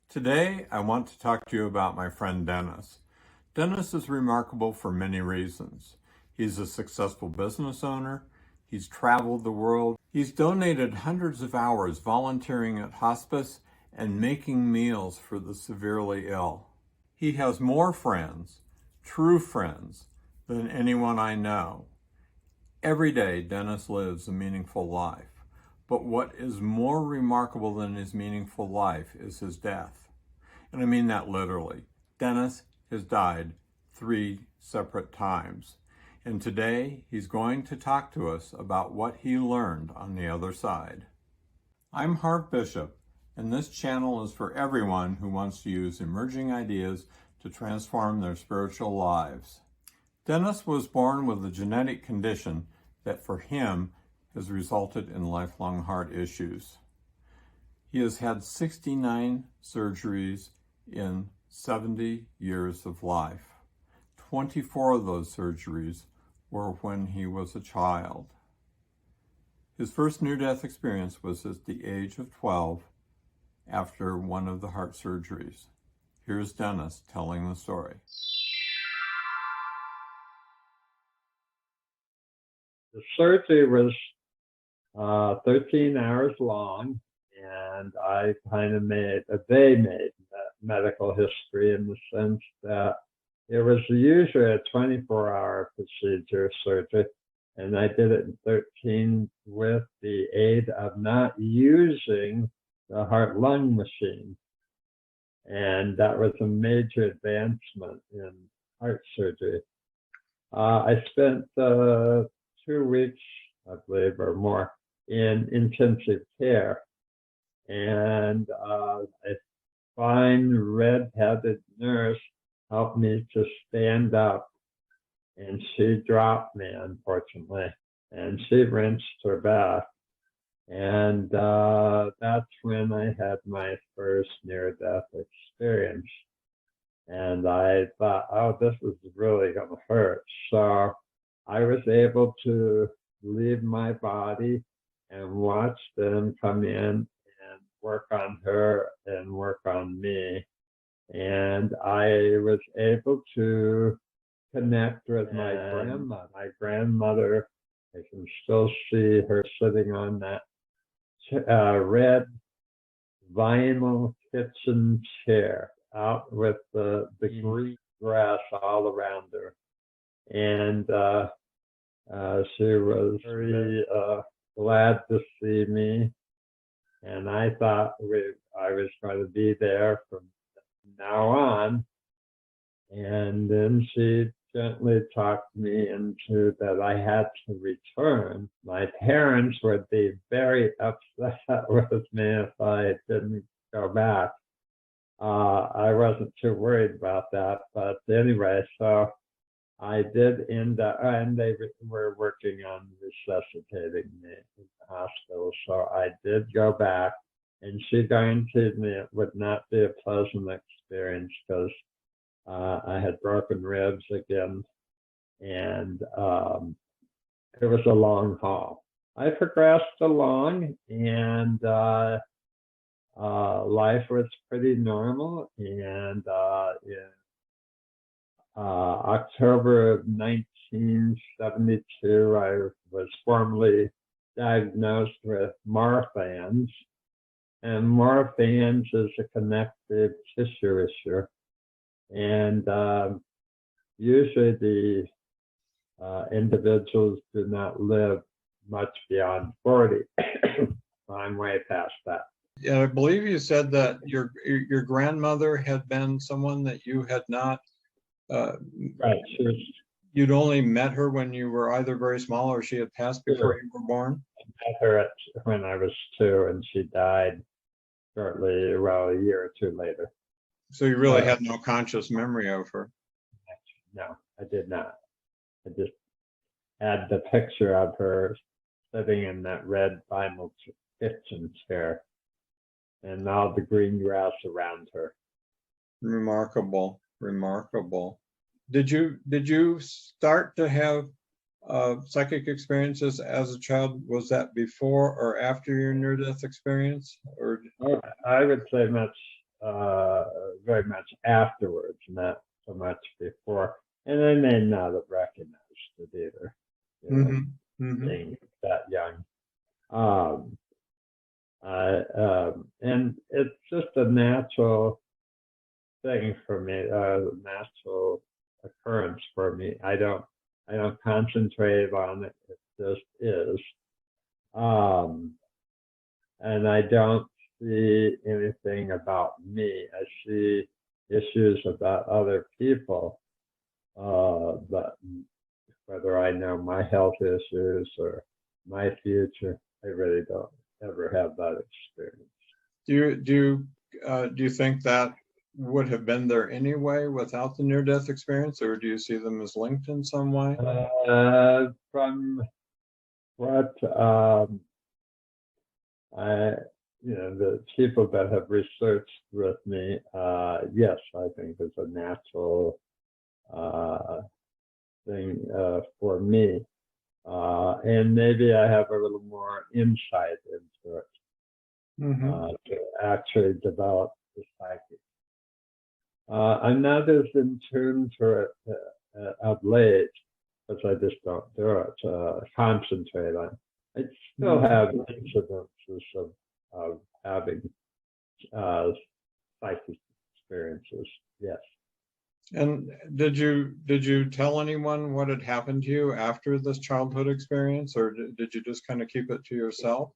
Today, I want to talk to you about my friend Dennis. Dennis is remarkable for many reasons. He's a successful business owner. He's traveled the world. He's donated hundreds of hours volunteering at hospice and making meals for the severely ill. He has more friends, true friends, than anyone I know. Every day, Dennis lives a meaningful life. But what is more remarkable than his meaningful life is his death. And I mean that literally. Dennis has died 3 separate times. And today, he's going to talk to us about what he learned on the other side. I'm Harv Bishop, and this channel is for everyone who wants to use emerging ideas to transform their spiritual lives. Dennis was born with a genetic condition that for him has resulted in lifelong heart issues. He has had 69 surgeries in 70 years of life. 24 of those surgeries were when he was a child. His first near-death experience was at the age of 12 after one of the heart surgeries. Here's Dennis telling the story. The surgery was 13 hours long, and they made medical history in the sense that it was usually a 24-hour procedure surgery, and I did it in 13 with the aid of not using the heart-lung machine. And that was a major advancement in heart surgery. I spent 2 weeks, I believe, or more, in intensive care. And a fine red-headed nurse helped me to stand up. And she dropped me, unfortunately. And she rinsed her back. And that's when I had my first near-death experience. And I thought, oh, this is really going to hurt. So I was able to leave my body and watch them come in and work on her and work on me. And I was able to connect with my grandmother. My grandmother, I can still see her sitting on that red vinyl kitchen chair out with the green grass all around her. And she was very glad to see me. And I thought I was going to be there from now on. And then she gently talked me into that I had to return. My parents would be very upset with me if I didn't go back. I wasn't too worried about that, but anyway, so I did end up, and they were working on resuscitating me in the hospital, so I did go back, and she guaranteed me it would not be a pleasant experience because I had broken ribs again, and it was a long haul. I progressed along, and life was pretty normal. And in October of 1972, I was formally diagnosed with Marfan's. And Marfan's is a connective tissue issue. And usually the individuals do not live much beyond 40. I'm way past that. Yeah, I believe you said that your grandmother had been someone that you had not. Right. You'd only met her when you were either very small or she had passed before you were born? I met her when I was 2, and she died shortly, well, a year or 2 later. So you really had no conscious memory of her? No, I did not. I just had the picture of her sitting in that red vinyl kitchen chair and all the green grass around her. Remarkable, remarkable. Did you start to have psychic experiences as a child? Was that before or after your near-death experience? Or I would say much very much afterwards, not so much before. And I may not have recognized it either, you know, being that young. And it's just a natural thing for me, natural occurrence for me. I don't concentrate on it. It just is. And I don't see anything about me. I see issues about other people, but whether I know my health issues or my future, I really don't ever have that experience. Do you think that would have been there anyway without the near-death experience, or do you see them as linked in some way? From what the people that have researched with me, yes, I think it's a natural thing for me. And maybe I have a little more insight into it to actually develop the psychic. I'm not as in tune to it of late, because I just don't do it, concentrate on it. I still have incidences of having psychic experiences, yes. And did you tell anyone what had happened to you after this childhood experience, or did you just kind of keep it to yourself?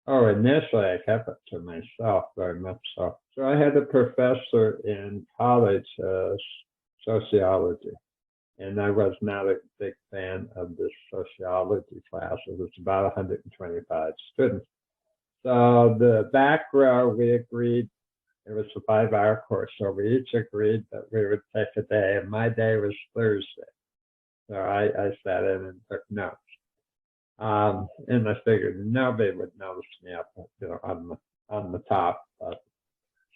Oh, initially I kept it to myself, very much so. So I had a professor in college, sociology, and I was not a big fan of this sociology class. It was about 125 students. So the back row, we agreed, it was a 5-hour course, so we each agreed that we would take a day, and my day was Thursday. So I sat in and took notes. And I figured nobody would notice me up, on the top.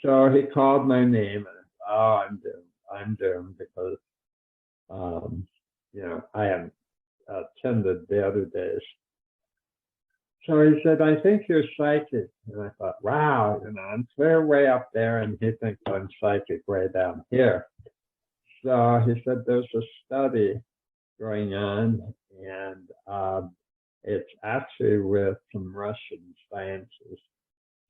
So he called my name, and I'm doomed because, I hadn't attended the other days. So he said, I think you're psychic. And I thought, wow, I'm clear way up there, and he thinks I'm psychic way down here. So he said, there's a study going on, and it's actually with some Russian scientists.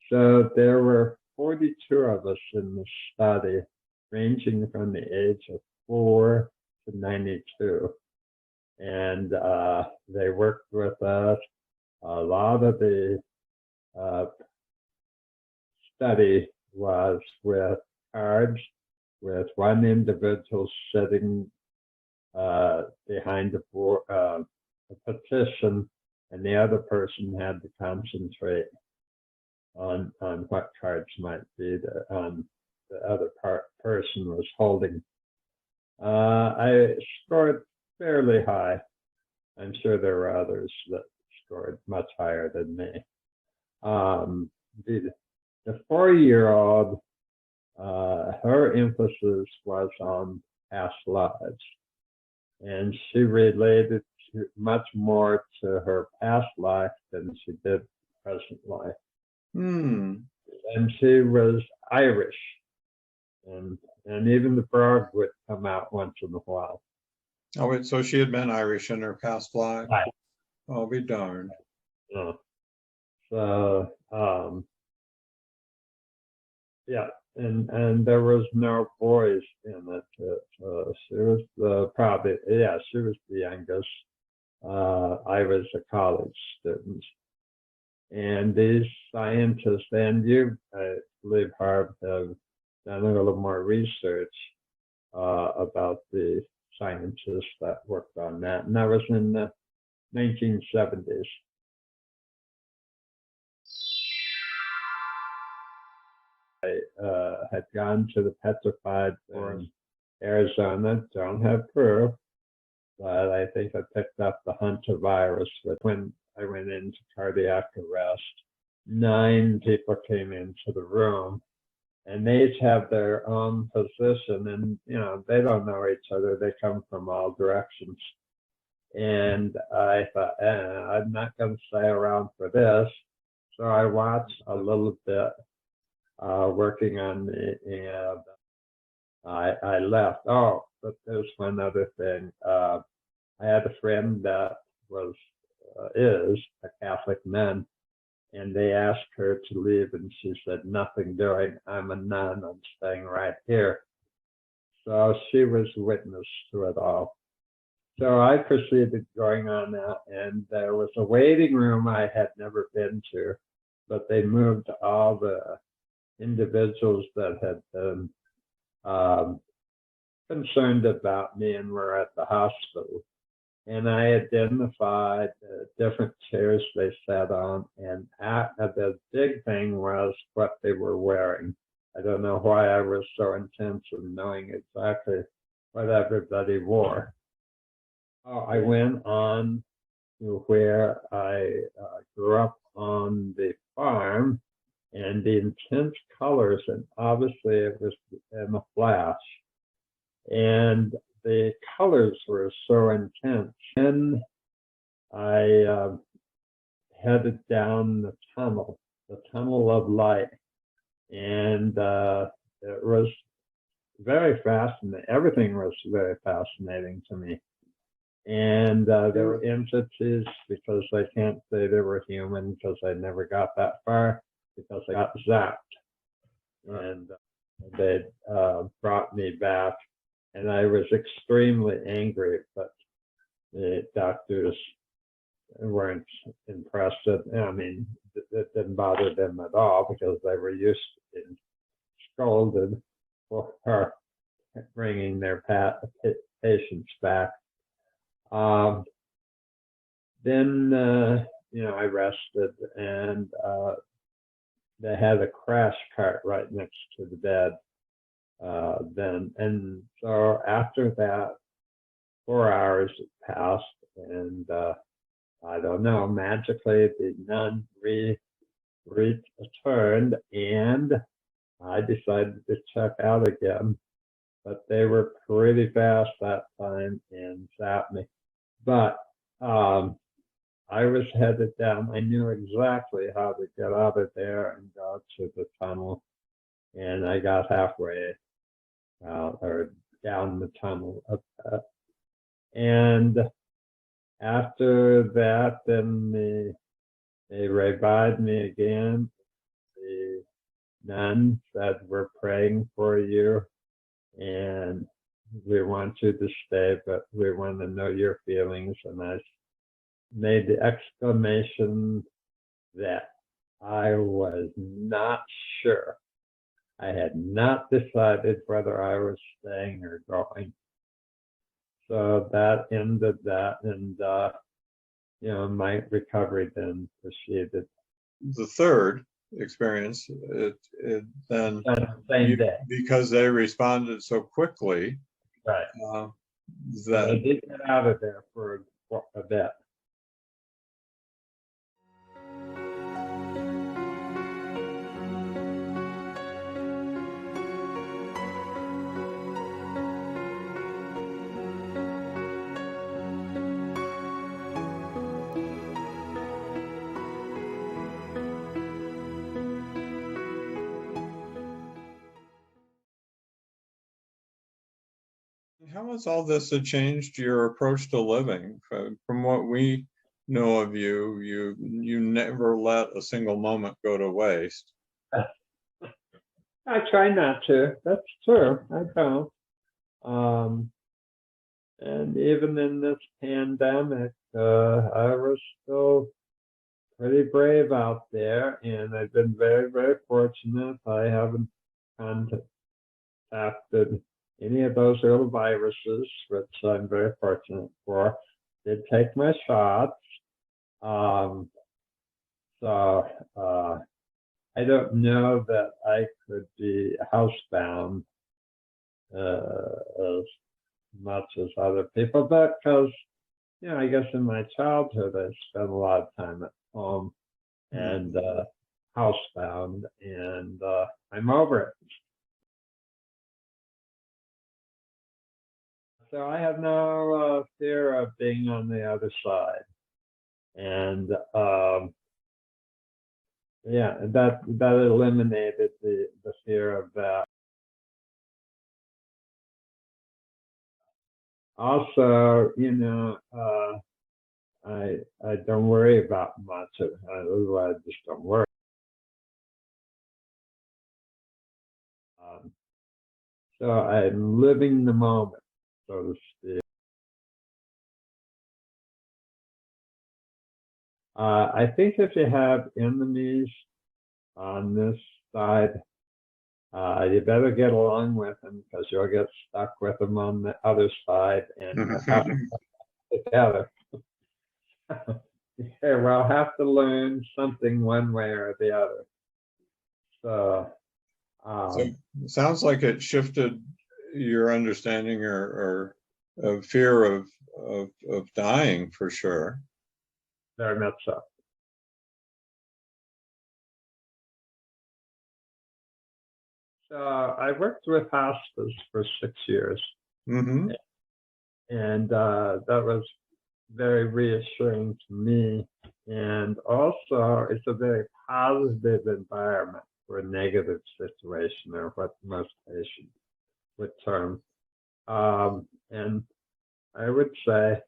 So there were 42 of us in the study, ranging from the age of 4 to 92. And they worked with us. A lot of the study was with cards, with one individual sitting behind a petition, and the other person had to concentrate on what cards might be that the other person was holding. I scored fairly high. I'm sure there were others that scored much higher than me. The 4-year-old, her emphasis was on past lives, and she related much more to her past life than she did present life. And she was Irish, and even the frog would come out once in a while. Oh, wait, so she had been Irish in her past life? Right. I'll be darned. Yeah. So, yeah, and there was no boys in it. She was she was the youngest. I was a college student. And these scientists, and you, I believe, Harv, have done a little more research about the scientists that worked on that. And that was in the 1970s. I had gone to the petrified in Arizona, don't have proof, but I think I picked up the Hunter virus. But when I went into cardiac arrest, 9 people came into the room, and they each have their own position, and they don't know each other. They come from all directions. And I thought, I'm not going to stay around for this. So I watched a little bit, working on me, and I left. Oh, but there's one other thing. I had a friend that is a Catholic nun, and they asked her to leave, and she said, "Nothing doing. I'm a nun. I'm staying right here." So she was witness to it all. So I proceeded going on that, and there was a waiting room I had never been to, but they moved all the individuals that had been concerned about me and were at the hospital. And I identified different chairs they sat on, and the big thing was what they were wearing. I don't know why I was so intense in knowing exactly what everybody wore. I went on to where I grew up on the farm, and the intense colors, and obviously it was in a flash. And the colors were so intense. Then I headed down the tunnel of light, and it was very fascinating. Everything was very fascinating to me. And there were entities, because I can't say they were human because I never got that far, because I got zapped. And they brought me back, and I was extremely angry, but the doctors weren't impressed. I mean, it didn't bother them at all because they were used to being scolded for bringing their patients back. Then, I rested, and they had a crash cart right next to the bed. And so after that, 4 hours passed, and I don't know, magically the nun returned, and I decided to check out again. But they were pretty fast that time and zapped me. But I was headed down. I knew exactly how to get out of there and go to the tunnel. And I got halfway or down the tunnel. And after that, then they revived me again. The nun said, "We're praying for you, and we want you to stay, but we want to know your feelings." And I made the exclamation that I was not sure. I had not decided whether I was staying or going. So that ended that, and my recovery then proceeded. The third experience, it then same day, because they responded so quickly, right? That I did get out of there for a bit. How has all this changed your approach to living? From what we know of you, you never let a single moment go to waste. I try not to. That's true. I don't. And even in this pandemic, I was still pretty brave out there, and I've been very, very fortunate. I haven't contacted any of those little viruses, which I'm very fortunate for. Did take my shots. So I don't know that I could be housebound as much as other people, but because, I guess in my childhood, I spent a lot of time at home and housebound, and I'm over it. So I have no fear of being on the other side. And yeah, that eliminated the fear of that. Also, I don't worry about much. I just don't worry. Um, so I'm living the moment, so to speak. I think if you have enemies on this side, you better get along with them because you'll get stuck with them on the other side, and you'll have to come together. Yeah, we'll have to learn something one way or the other. So, So um, it sounds like it shifted your understanding or of fear of dying for sure. very much so. So I worked with hospice for 6 years, Mm-hmm. and that was very reassuring to me. And also, it's a very positive environment for a negative situation, or what most patients would term. And I would say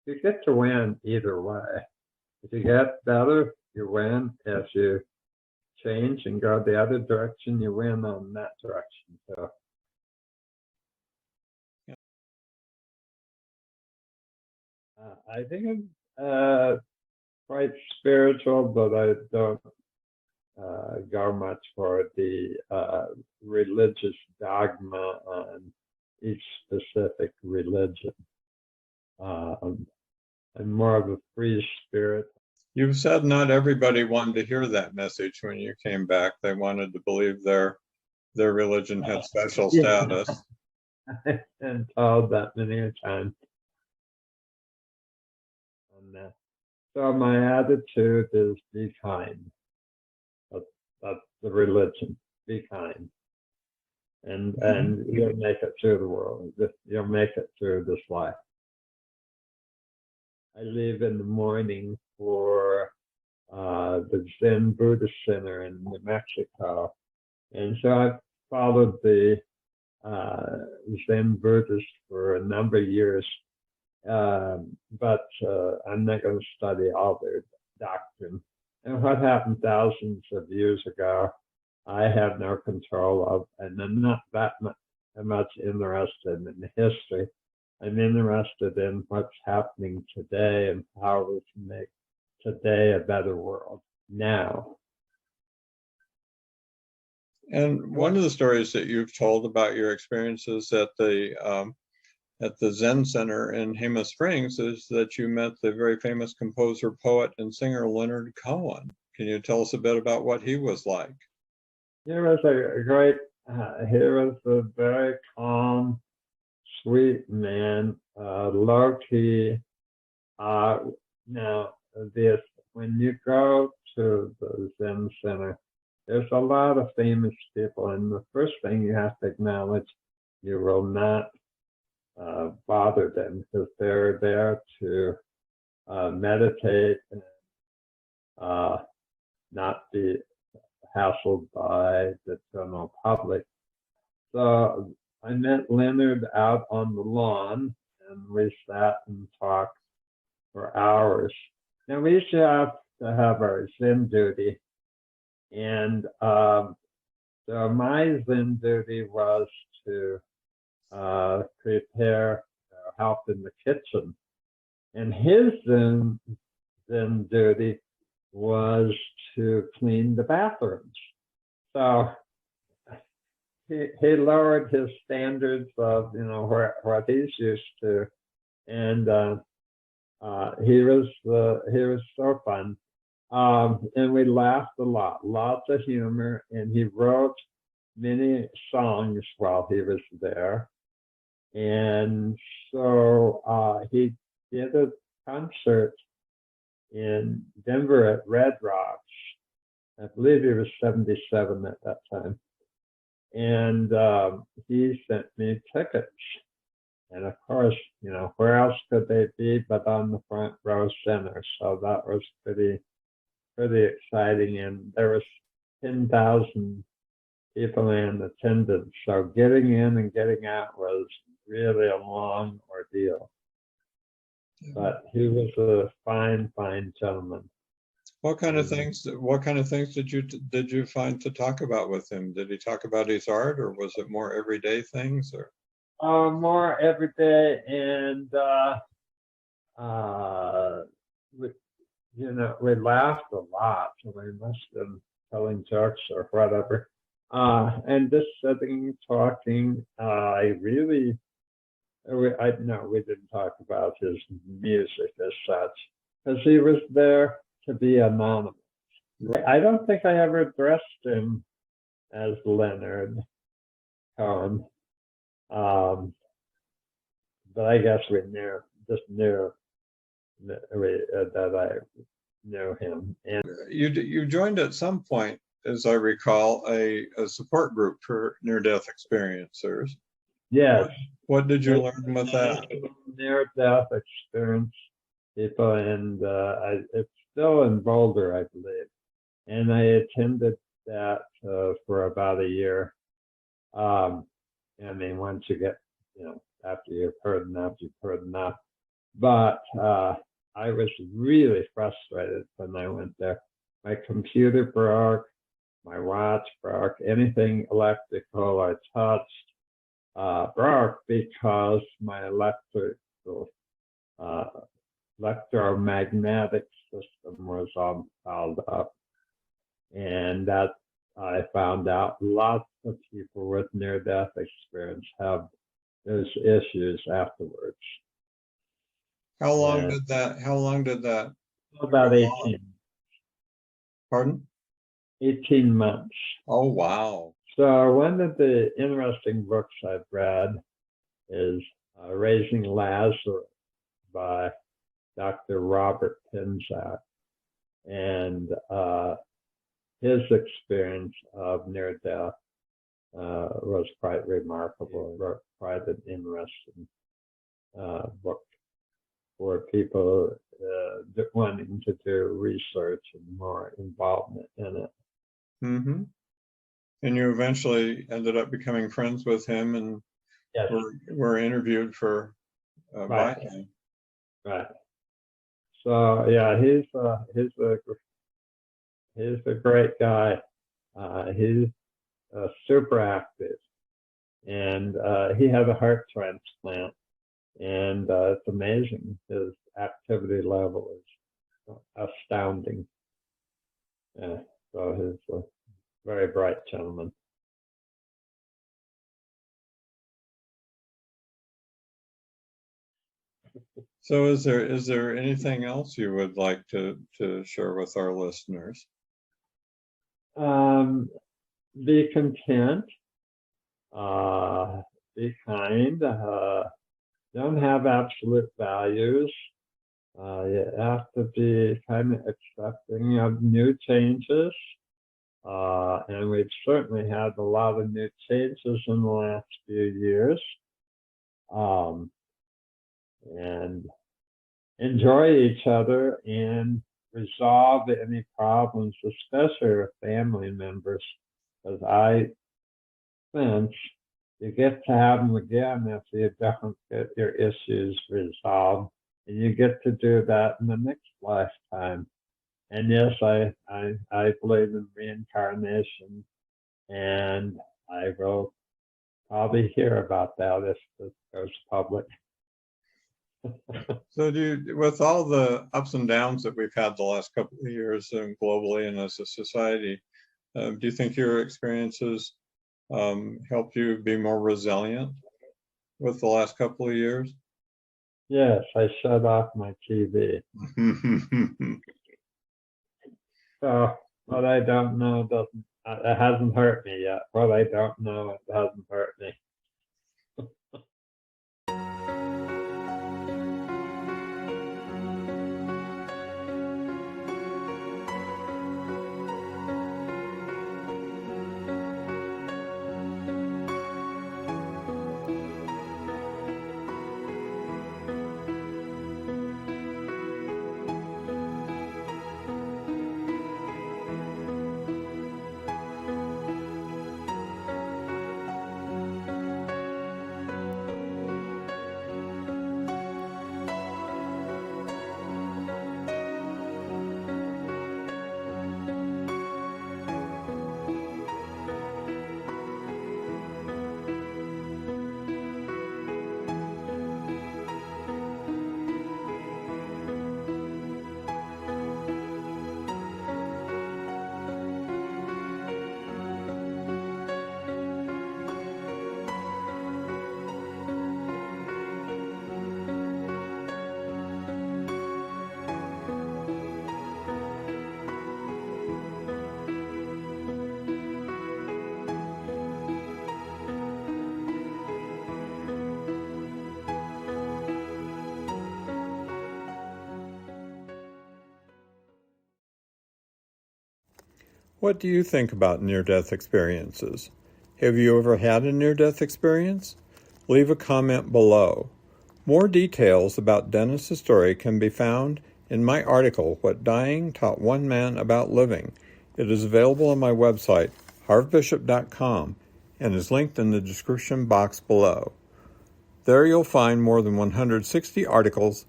you get to win either way. If you get better, you win. If you change and go the other direction, you win on that direction. So I think I'm quite spiritual, but I don't go much for the religious dogma on each specific religion. I'm more of a free spirit. You've said not everybody wanted to hear that message when you came back. They wanted to believe their religion had special Yeah, status. I've been told that many times. And, so my attitude is be kind. That's, that's the religion. Be kind. And you'll make it through the world. You'll make it through this life. I leave in the morning for the Zen Buddhist Center in New Mexico. And so I've followed the Zen Buddhists for a number of years, but I'm not going to study all their doctrine. And what happened thousands of years ago, I have no control of, and I'm not that much interested in the history. I'm interested in what's happening today and how we can make today a better world now. And one of the stories that you've told about your experiences at the Zen Center in Jemez Springs is that you met the very famous composer, poet, and singer Leonard Cohen. Can you tell us a bit about what he was like? He was a great, he was a very calm, sweet man, low key. Now, when you go to the Zen Center, there's a lot of famous people, and the first thing you have to acknowledge, you will not bother them because they're there to meditate and not be hassled by the general public. So I met Leonard out on the lawn, and we sat and talked for hours. Now we used to have our Zen duty, and so my Zen duty was to prepare, help in the kitchen, and his Zen duty was to clean the bathrooms. So he lowered his standards of what he's used to, and he was so fun, and we laughed a lot, lots of humor, and he wrote many songs while he was there, and so he did a concert in Denver at Red Rocks. I believe he was 77 at that time. And he sent me tickets. And of course, where else could they be but on the front row center? So that was pretty pretty exciting, and there was 10,000 people in attendance. So getting in and getting out was really a long ordeal. But he was a fine, fine gentleman. What kind of things did you find to talk about with him? Did he talk about his art, or was it more everyday things, or? More everyday, and we laughed a lot, so we must have been telling jokes or whatever. And just sitting, talking. We didn't talk about his music as such, because he was there to be anonymous. I don't think I ever addressed him as Leonard Cohen, but I guess we knew that I knew him. And you joined at some point, as I recall, a support group for near-death experiencers. Yes. What did you learn with that? Near-death experience people, and it's still in Boulder, I believe. And I attended that for about a year. I mean, once you get, after you've heard enough, you've heard enough. But I was really frustrated when I went there. My computer broke, my watch broke, anything electrical I touched broke, because my electromagnetic system was all fouled up. And that I found out lots of people with near-death experience have those issues afterwards. How long did that? About 18. Pardon? 18 months. Oh, wow. So one of the interesting books I've read is Raising Lazarus by Dr. Robert Pinsack. And his experience of near-death was quite remarkable. He wrote quite an interesting book for people wanting to do research and more involvement in it. Mm-hmm. And you eventually ended up becoming friends with him, and yes. were interviewed for by him. Right. So yeah, he's a great guy. He's super active, and he had a heart transplant, and it's amazing. His activity level is astounding. So he's a very bright gentleman. So is there anything else you would like to share with our listeners? Be content, be kind, don't have absolute values. You have to be kind of accepting of new changes. And we've certainly had a lot of new changes in the last few years. And enjoy each other and resolve any problems, especially with family members, because I sense you get to have them again if you don't get your issues resolved, and you get to do that in the next lifetime. And yes, I believe in reincarnation, and I will probably hear about that if this goes public. So with all the ups and downs that we've had the last couple of years globally and as a society, do you think your experiences helped you be more resilient with the last couple of years? Yes, I shut off my TV. So what I don't know it hasn't hurt me yet. What I don't know, it hasn't hurt me. What do you think about near-death experiences? Have you ever had a near-death experience? Leave a comment below. More details about Dennis's story can be found in my article, What Dying Taught One Man About Living. It is available on my website, harvbishop.com, and is linked in the description box below. There you'll find more than 160 articles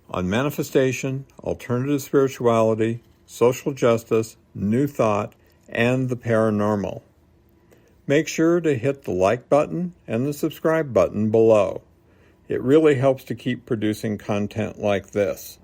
on manifestation, alternative spirituality, social justice, New Thought, and the paranormal. Make sure to hit the like button and the subscribe button below. It really helps to keep producing content like this.